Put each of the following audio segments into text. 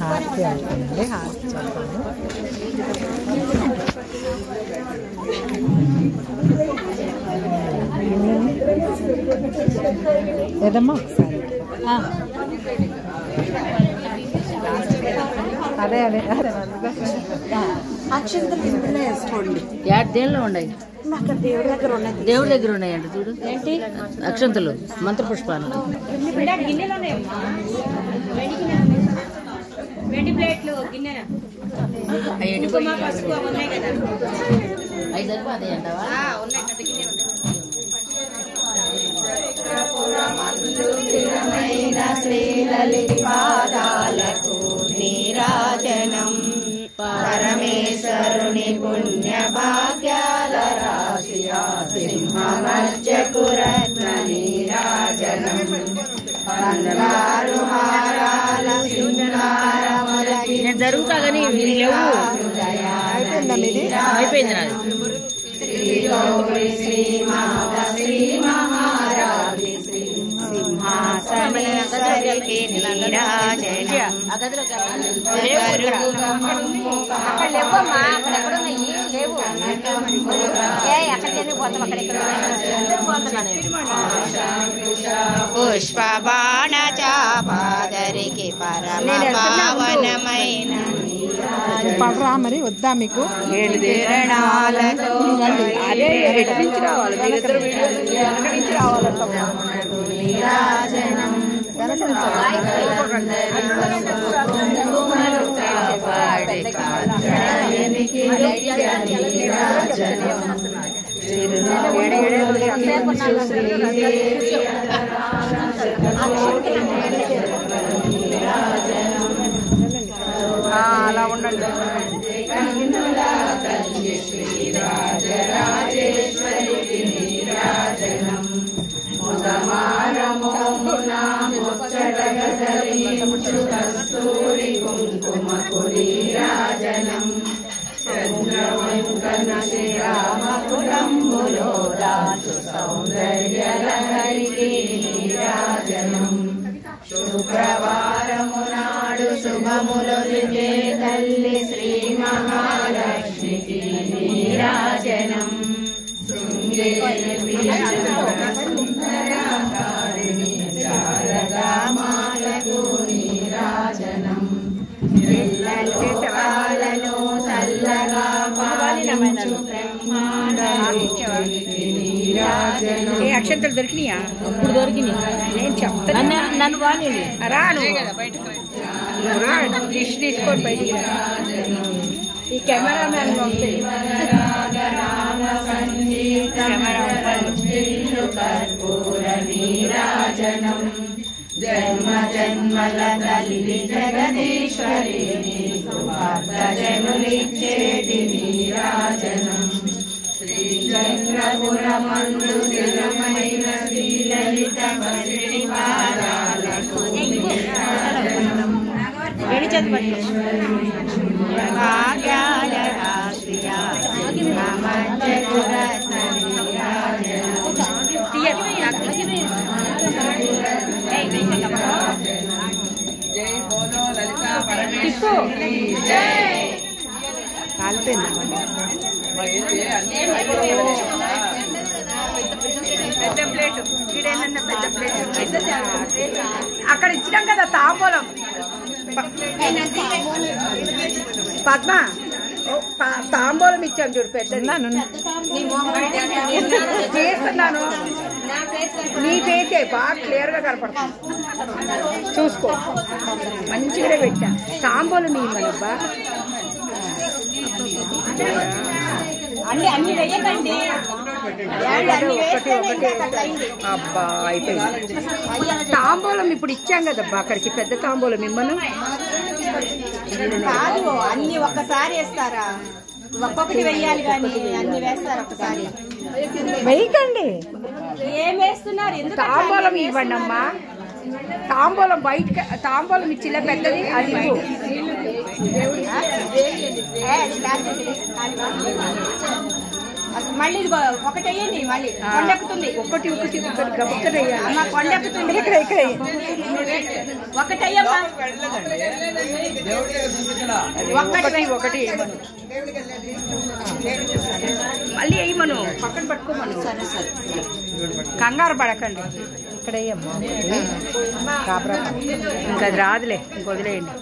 హారతి అవుతుంది. హారతి చెప్తాను. ఏదమ్మా ఒకసారి అదే అదే అదే అక్షంతలు ఇందులో వేసుకోండి. దేనిలో ఉన్నాయి? దేవుడి దగ్గర ఉన్నాయి. దేవుడి దగ్గర ఉన్నాయండి చూడు. ఏంటి అక్షంతలు, మంత్రపుష్పాలు. వెండి ప్లేట్లు గిన్నె అవి సరిపోతాయి అంటావా? పాదాలకు నీరాజనం పరమేశ్వరుని పుణ్య భాగ్యాల రాశియా సింహమర్చకు రత్న నీరాజనం బంగారు హారాల సింగారమలకి జరుగుతా కానీ అయిపోయింది నాది. శ్రీ మాత శ్రీ మహారాజి సింహాసనేశ్వరికి నీరాజనం పుష్పబాణ చాపాదరికి పరమ పావనమైన పడరా మరి వద్దా మీకు? కిరణాలతో నీరాజనం అలా ఉండండి. శ్రీరాజరాజేశ్వరికి నీరాజనం కస్తూరి కుంకుమకు నీరాజనం చంద్రవంకన శ్రీరామపురంబులో రాజు సౌందర్యలహరికి నీరాజనం శుక్రవారము నాడు శుభములొలిగే తల్లి శ్రీ మహాలక్ష్మికి నీరాజనం సుందరాకారిణి శారదామాలకు నీరాజనం లోకాలను చల్లగా పాలించు బ్రహ్మాండానికి నీరాజనం. ఏ అక్షంతలు దొరికినాయా? ఇప్పుడు దొరికినాయి. నేను చెప్తాను. నన్ను వాణి రాను డిష్ తీసుకొని బయటికి ఈ కెమెరామ్యాన్ కర్పూర నీరాజనం జన్మ జన్మల తల్లి జగదీశ్వరి భక్త జనులిచ్చేటి నీరాజనం శ్రీచంద్రపురమందు స్థిరమైన శ్రీలలిత పసిడి పాదాలకు నీరాజనం భాగ్యాల రాశియా సింహమర్చకు రత్న నీరాజనం పెద్ద ప్లేట్ ఇదేనన్నా పెద్ద ప్లేట్ అక్కడ ఇచ్చినాం కదా తాంబూలం. పద్మ తాంబూలం ఇచ్చాను చూడు పెద్దది. చేస్తున్నాను నీ ఫేసే బాగా క్లియర్ గా కనపడుతుంది. చూసుకో మంచిగానే పెట్టా. తాంబూలం ఇవ్వనబ్బా. అన్ని వేయకండి. అబ్బా అయిపోయింది. తాంబూలం ఇప్పుడు ఇచ్చాం కదబ్బా అక్కడికి పెద్ద తాంబూలం ఇమ్మను. కాదు అన్ని ఒక్కసారి వేస్తారా? ఒక్కొక్కటి వెయ్యాలి కానీ అన్ని వేస్తారు ఒక్కసారి. వేయకండి. ఏం వేస్తున్నారు? తాంబూలం ఇవ్వండి అమ్మా. తాంబూలం బయట తాంబూలం ఇచ్చిలే పెద్దది అది అసలు మళ్ళీ ఇదిగో ఒకటి వేయండి, మళ్ళీ కొండెక్కుతుంది. ఒకటి గబక్కన వేయాలి. అమ్మ కొండెక్కుతుంది. ఇక్కడ ఒకటి అయ్యమ్మా, ఒకటి వేయమను. మళ్ళీ వేయమను, పక్కన పట్టుకోమను. సరే సరే, కంగారు పడకండి. ఇక్కడ వేయమ్మా కాపరా. ఇంకా అది రాదులే, ఇంక వదిలేయండి.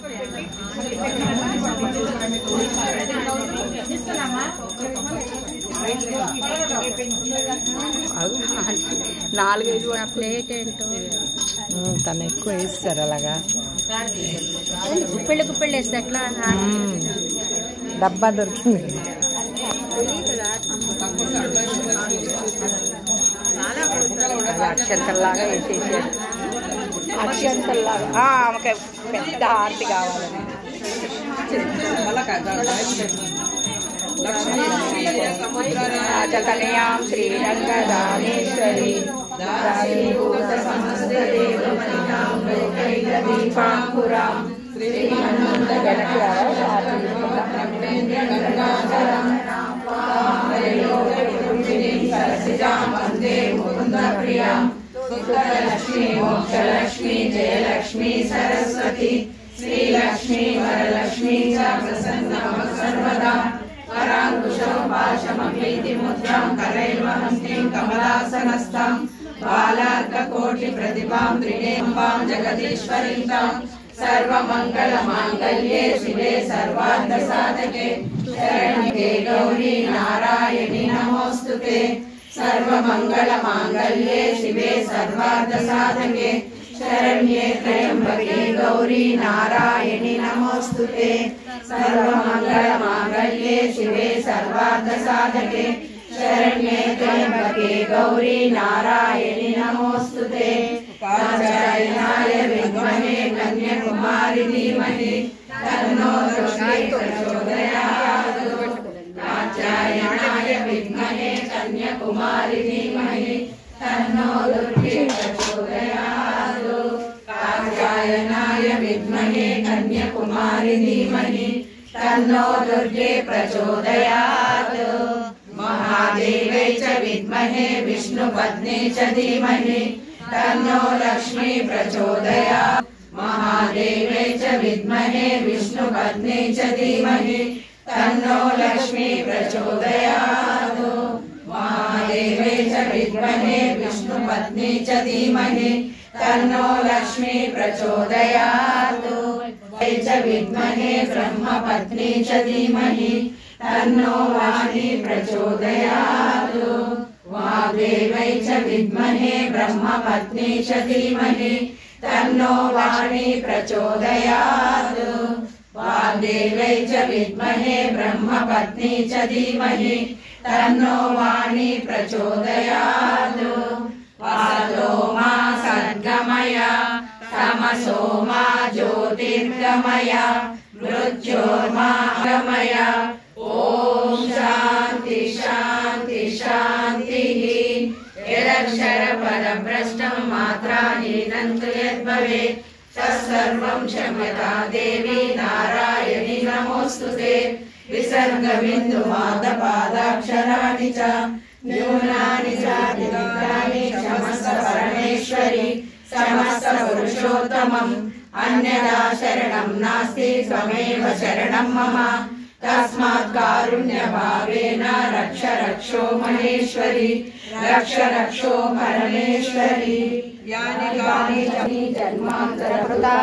నాలుగైదు ప్లేట్ ఏంటో తను ఎక్కువ వేస్తారు అలాగా. గుప్పెళ్ళు గుప్పెళ్ళు వేస్తే ఎట్లా? డబ్బా దొరికింది. అక్షంతల్లాగా వేసేసారు. అక్షంతల్లాగా ఆమెకి పెద్ద హారతి కావాలని. రాజకన్యాం శ్రీరంగదామేశ్వరి లక్ష్మీ జయలక్ష్మీ సరస్వతి శ్రీలక్ష్మీ వరలక్ష్మీ చ ప్రసన్నమ సర్వదా వరాంకుశో పాశమభీతి ముద్రాం కరైర్వహంతిం కమలాసనస్థాం బాలార్కకోటి ప్రతిభాం త్రినేంబాం జగదీశ్వరీతాం సర్వమంగళ మాంగళ్యే శివే సర్వార్థ సాధకే శరణ్యే గౌరీ నారాయణి నమోస్తుతే సర్వమంగళ మాంగళ్యే శివే సర్వార్థ సాధకే శరణ్యే త్రయంబకే గౌరీ నారాయణి నమోస్తుతే సర్వమంగళ మాంగళ్యే శివే సర్వార్థ సాధకే శరణ్యే త్రయంబకే గౌరీ నారాయణి నమోస్తుతే కాత్యాయనాయ విద్మహే కన్యాకుమారి ధీమహి తన్నో లక్ష్మీ ప్రచోదయాత్ కాత్యాయనాయ విద్మహే కన్యాకుమారి ధీమహి తన్నో దుర్గే ప్రచోదయాత్ కాత్యాయనాయ విద్మహే కన్యాకుమారి ధీమహి తన్నో దుర్గే ప్రచోదయాత్ महादेवे च विद्महे विष्णुपत्नी च धीमहि तन्नो लक्ष्मी प्रचोदयात् महादेवे च विद्महे विष्णुपत्नी च धीमहि तन्नो लक्ष्मी प्रचोदयात् महादेवे च विद्महे विष्णुपत्नी च धीमहि तन्नो लक्ष्मी प्रचोदयात् च विद्महे ब्रह्मपत्नी च धीमहि तन्नो वाणी प्रचोदयात् वाग्देवै च विद्महे ब्रह्मपत्नी च धीमहि तन्नो वाणी प्रचोदयात् वाग्देवै च विद्महे ब्रह्मपत्नी च धीमहि तन्नो वाणी प्रचोदयात् वातो मा सद्गमय तमसो मा ज्योतिर्गमय मृत्योर्मा गमय ओम शांति शांति शांति यदक्षर परब्रष्टं मात्राहीनं तु यद्भवेत् तत्सर्वं क्षम्यता देवी नारायणि नमोस्तुते विसर्गबिन्दुमादपादाक्षराणि च न्यूनानि चातिरिक्तानि क्षमस्व परमेश्वरि समस्त पुरुषोत्तमम् अन्यदा शरणं नास्ति त्वमेव शरणं मम तस्मात् कारुण्यभावेन रक्ष रक्षो महेश्वरि रक्ष रक्षो परमेश्वरि यानि कानि जन्मान्तरकृता